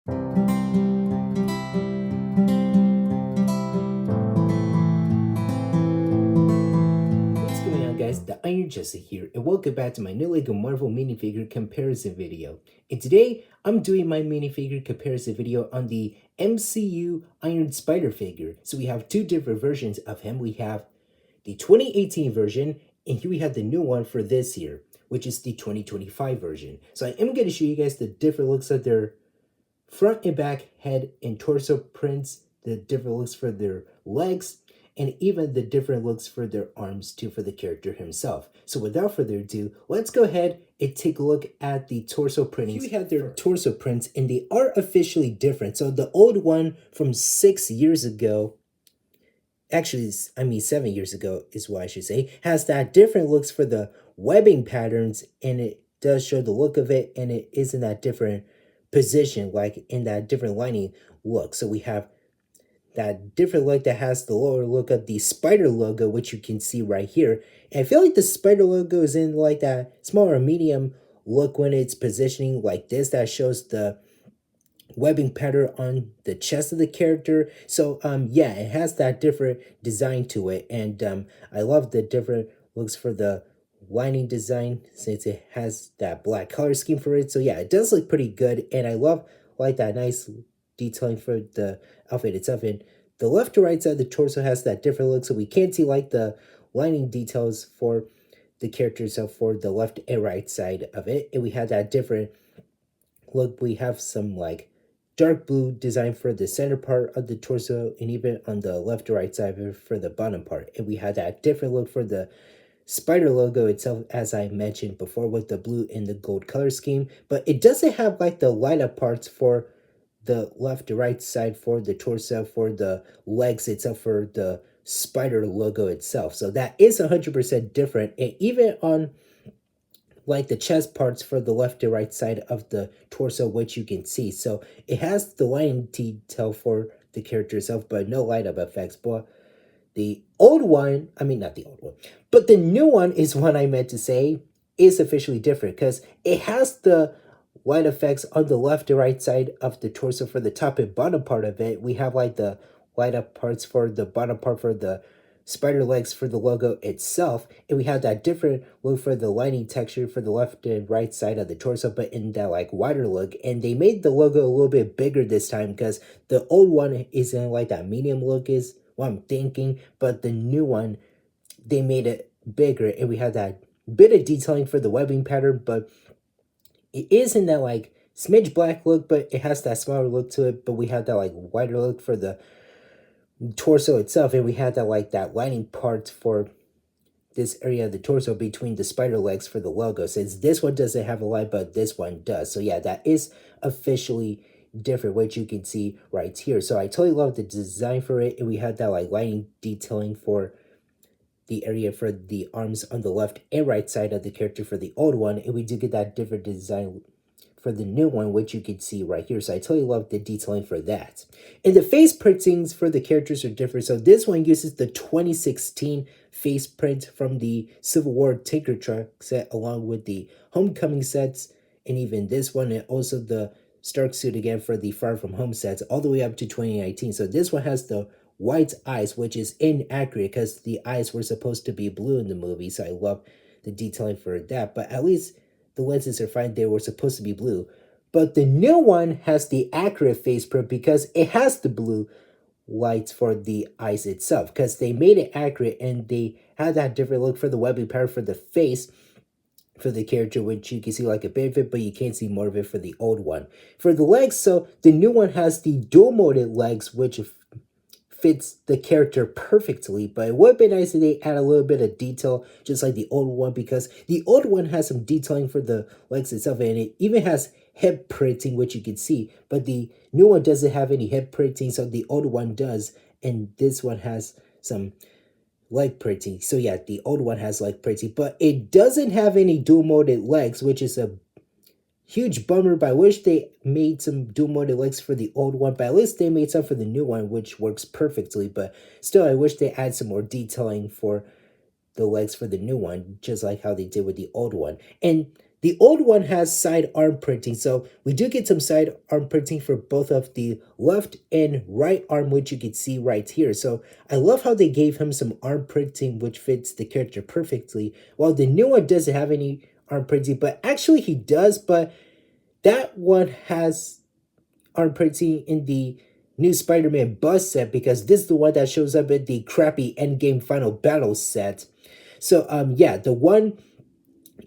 What's going on, guys? The Iron Jesse here, and welcome back to my new LEGO Marvel minifigure comparison video. And today, I'm doing my minifigure comparison video on the MCU Iron Spider figure. So we have two different versions of him. We have the 2018 version, and here we have the new one for this year, which is the 2025 version. So I am going to show you guys the different looks of their front and back, head, and torso prints, the different looks for their legs, and even the different looks for their arms too for the character himself. So without further ado, let's go ahead and take a look at the torso printings. Here we have their torso prints, and they are officially different. So the old one from 6 years ago, actually, I mean 7 years ago is what I should say, has that different looks for the webbing patterns, and it does show the look of it, and it is in that different position, like in that different lining look. So we have that different look that has the lower look of the spider logo, which you can see right here. And I feel like the spider logo is in like that small or medium look when it's positioning like this, that shows the webbing pattern on the chest of the character. So yeah, it has that different design to it, and I love the different looks for the lining design since it has that black color scheme for it. So yeah, it does look pretty good, and I love like that nice detailing for the outfit itself. And the left to right side of the torso has that different look, so we can't see like the lining details for the character itself for the left and right side of it. And we have that different look. We have some like dark blue design for the center part of the torso, and even on the left or right side of it for the bottom part. And we had that different look for the spider logo itself, as I mentioned before, with the blue and the gold color scheme. But it doesn't have like the light up parts for the left to right side for the torso, for the legs itself, for the spider logo itself. So that is 100% different. And even on like the chest parts for the left to right side of the torso, which you can see. So it has the lighting detail for the character itself, but no light up effects. But the old one, I mean, not the old one, but the new one is what I meant to say is officially different, because it has the light effects on the left to right side of the torso for the top and bottom part of it. We have like the light up parts for the bottom part for the spider legs for the logo itself, and we have that different look for the lining texture for the left and right side of the torso, but in that like wider look. And they made the logo a little bit bigger this time, because the old one is in like that medium look is what I'm thinking, but the new one, they made it bigger, and we have that bit of detailing for the webbing pattern, but it is in that like smidge black look, but it has that smaller look to it. But we have that like wider look for the torso itself, and we had that like that lining part for this area of the torso between the spider legs for the logo, since this one doesn't have a light but this one does. So yeah, that is officially different, which you can see right here. So I totally love the design for it, and we had that like lining detailing for the area for the arms on the left and right side of the character for the old one, and we do get that different design for the new one, which you can see right here. So I totally love the detailing for that. And the face printings for the characters are different. So this one uses the 2016 face print from the Civil War Tinker Truck set, along with the Homecoming sets, and even this one, and also the Stark suit again for the Far From Home sets, all the way up to 2019. So this one has the white eyes, which is inaccurate because the eyes were supposed to be blue in the movie. So I love the detailing for that. But at least the lenses are fine. They were supposed to be blue. But the new one has the accurate face print because it has the blue lights for the eyes itself, because they made it accurate, and they had that different look for the webbing pattern for the face for the character, which you can see like a bit of it, but you can't see more of it for the old one. For the legs, so the new one has the dual molded legs, which fits the character perfectly, but it would be nice if they add a little bit of detail, just like the old one, because the old one has some detailing for the legs itself, and it even has hip printing, which you can see, but the new one doesn't have any hip printing, so the old one does, and this one has some leg printing. So yeah, the old one has leg printing, but it doesn't have any dual molded legs, which is a huge bummer, but I wish they made some dual molded legs for the old one, but at least they made some for the new one, which works perfectly. But still, I wish they add some more detailing for the legs for the new one, just like how they did with the old one. And The old one has side arm printing, so we do get some side arm printing for both of the left and right arm, which you can see right here. So I love how they gave him some arm printing, which fits the character perfectly. While the new one doesn't have any arm printing, but actually he does, but that one has arm printing in the new Spider-Man buzz set because this is the one that shows up in the crappy Endgame Final Battle set. So yeah, the one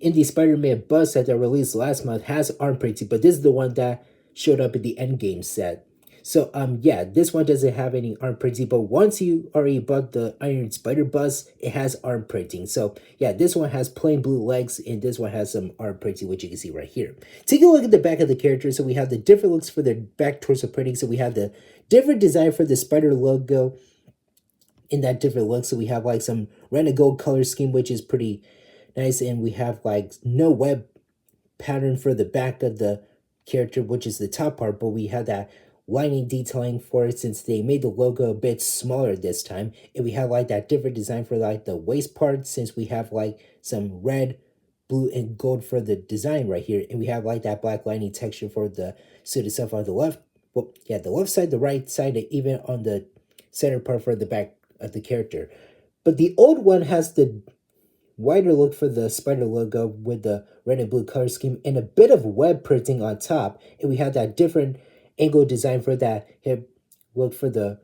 in the Spider-Man buzz set that released last month has arm printing, but this is the one that showed up in the Endgame set. So yeah, this one doesn't have any arm printing, but once you already bought the Iron Spider buzz, it has arm printing. So yeah, this one has plain blue legs, and this one has some arm printing, which you can see right here. Take a look at the back of the character. So we have the different looks for the back torso printing. So we have the different design for the spider logo in that different look. So we have like some red and gold color scheme, which is pretty nice, and we have like no web pattern for the back of the character, which is the top part, but we have that lining detailing for it since they made the logo a bit smaller this time. And we have like that different design for like the waist part since we have like some red, blue, and gold for the design right here. And we have like that black lining texture for the suit itself on the left. Well, yeah, the left side, the right side, and even on the center part for the back of the character. But the old one has the wider look for the spider logo with the red and blue color scheme and a bit of web printing on top. And we have that different angle design for that hip look for the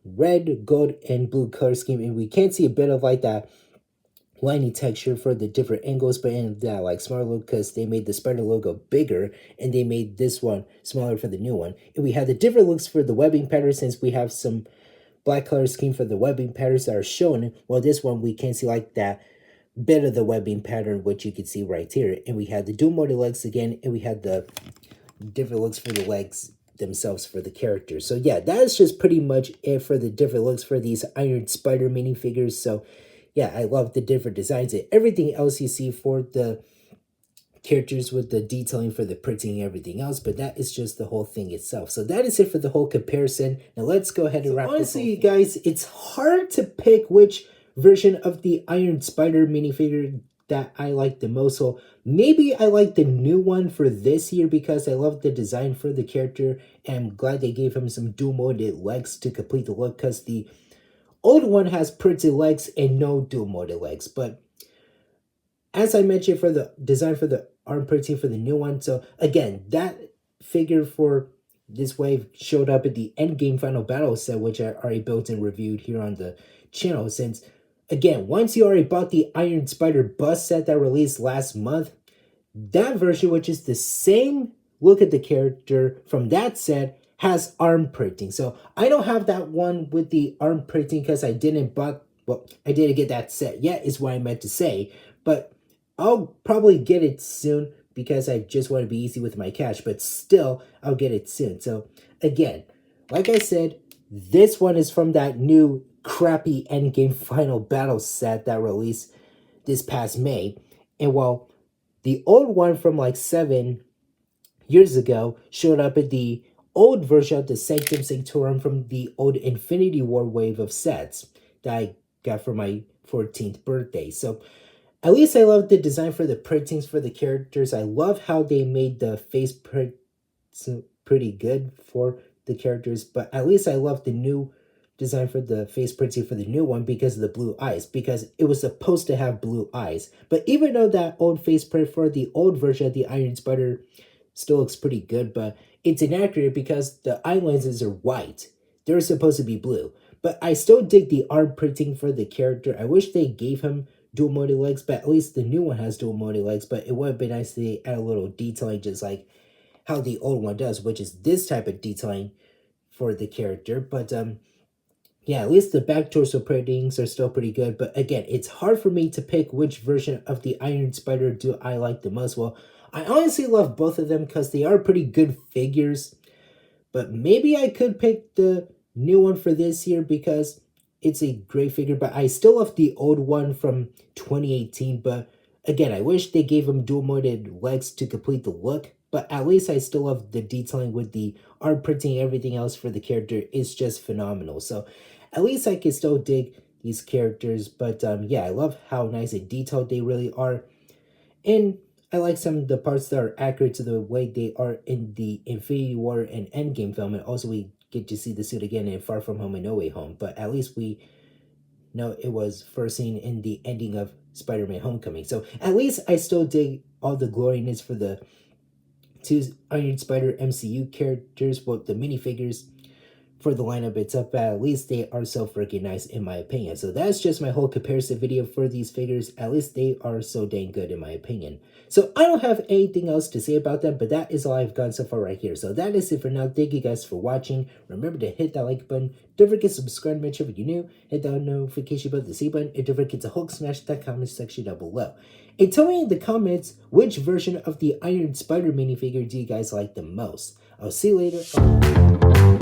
red, gold, and blue color scheme. And we can see a bit of like that lining texture for the different angles, but in that like smaller look because they made the spider logo bigger and they made this one smaller for the new one. And we have the different looks for the webbing pattern since we have some black color scheme for the webbing patterns that are shown. While this one we can see like that bit of the webbing pattern, which you can see right here. And we had the dual molded legs again, and we had the different looks for the legs themselves for the characters. So yeah, that is just pretty much it for the different looks for these Iron Spider minifigures. So yeah, I love the different designs and everything else you see for the characters with the detailing for the printing and everything else, but that is just the whole thing itself. So that is it for the whole comparison. Now let's go ahead and wrap this up. Honestly, you guys, it's hard to pick which version of the Iron Spider minifigure that I like the most. So maybe I like the new one for this year because I love the design for the character, and I'm glad they gave him some dual molded legs to complete the look because the old one has printed legs and no dual molded legs. But as I mentioned for the design for the arm printing for the new one, so again, that figure for this wave showed up at the Endgame Final Battle set, which I already built and reviewed here on the channel. Since, again, once you already bought the Iron Spider bus set that released last month, that version, which is the same look at the character from that set, has arm printing. So I don't have that one with the arm printing because I didn't get that set yet, is what I meant to say. But I'll probably get it soon because I just want to be easy with my cash, but still, I'll get it soon. So again, like I said, this one is from that new crappy Endgame Final Battle set that released this past May. And while the old one from like 7 years ago showed up in the old version of the Sanctum Sanctorum from the old Infinity War wave of sets that I got for my 14th birthday. So at least I love the design for the printings for the characters. I love how they made the face print pretty good for the characters, but at least I love the new design for the face printing for the new one because of the blue eyes, because it was supposed to have blue eyes. But even though that old face print for the old version of the Iron Spider still looks pretty good, but it's inaccurate because the eye lenses are white. They're supposed to be blue. But I still dig the arm printing for the character. I wish they gave him dual molded legs, but at least the new one has dual molded legs. But it would have been nice to add a little detailing just like how the old one does, which is this type of detailing for the character. But yeah, at least the back torso printings are still pretty good. But again, it's hard for me to pick which version of the Iron Spider do I like the most. Well, I honestly love both of them because they are pretty good figures. But maybe I could pick the new one for this year because it's a great figure. But I still love the old one from 2018. But again, I wish they gave him dual molded legs to complete the look. But at least I still love the detailing with the art printing and everything else for the character. It's just phenomenal. So at least I can still dig these characters. But yeah, I love how nice and detailed they really are. And I like some of the parts that are accurate to the way they are in the Infinity War and Endgame film, and also we get to see the suit again in Far From Home and No Way Home. But at least we know it was first seen in the ending of Spider-Man: Homecoming. So at least I still dig all the gloriness for the two Iron Spider MCU characters, both the minifigures for the lineup itself, but at least they are self-recognized in my opinion. So that's just my whole comparison video for these figures. At least they are so dang good in my opinion. So I don't have anything else to say about them, but that is all I've got so far right here. So that is it for now. Thank you guys for watching. Remember to hit that like button. Don't forget to subscribe to my channel if you're new. Hit that notification button, the C button. And don't forget to Hulk smash that comment section down below. And tell me in the comments which version of the Iron Spider minifigure do you guys like the most. I'll see you later.